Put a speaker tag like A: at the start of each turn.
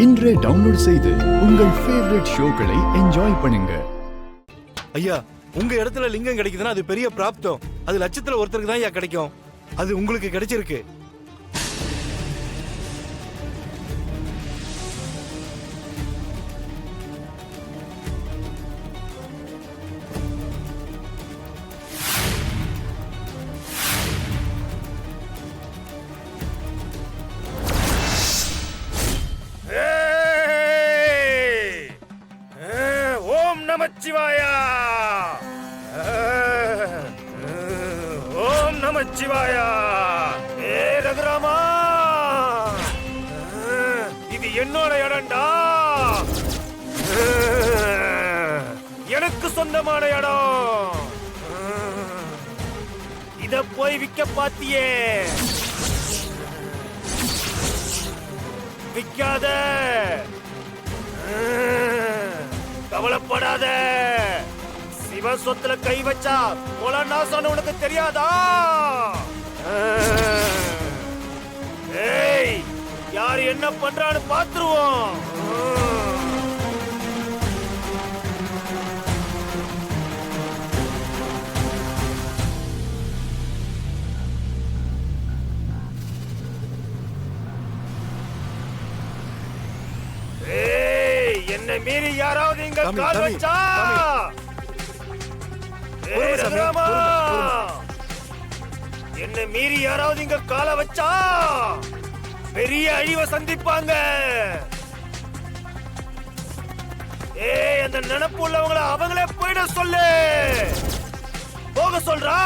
A: இன்றே டவுன்லோட் செய்து உங்கள் ஃபேவரட் ஷோக்களை என்ஜாய் பண்ணுங்க.
B: ஐயா, உங்க இடத்துல லிங்கம் கிடைக்குதுன்னா அது பெரிய பிராப்தம். அது லட்சத்துல ஒருத்தருக்கு தான் ஐயா கிடைக்கும். அது உங்களுக்கு கிடைச்சிருக்கு.
C: ஓம் நமச்சிவாயா, ஓம் நமச்சிவாயா. ஏ ரகுராமா, இது என்னோட இடம்டா, எனக்கு சொந்தமான இடம். இத போய் விக்க பாத்தியே, விக்காத, கவலைப்படாத. சிவ சொத்துல கை வச்சா கொலை நாசம் உனக்கு தெரியாதா? ஏய், யார் என்ன பண்றான்னு பாத்துருவோம். என்ன மீறி யாராவது இங்க கால் வச்சா, என்ன மீறி யாராவது இங்க கால வச்சா பெரிய அழிவை சந்திப்பாங்க. ஏய், அந்த நினைப்பு உள்ளவங்கள அவங்களே போயிட சொல்லு, போக சொல்றா.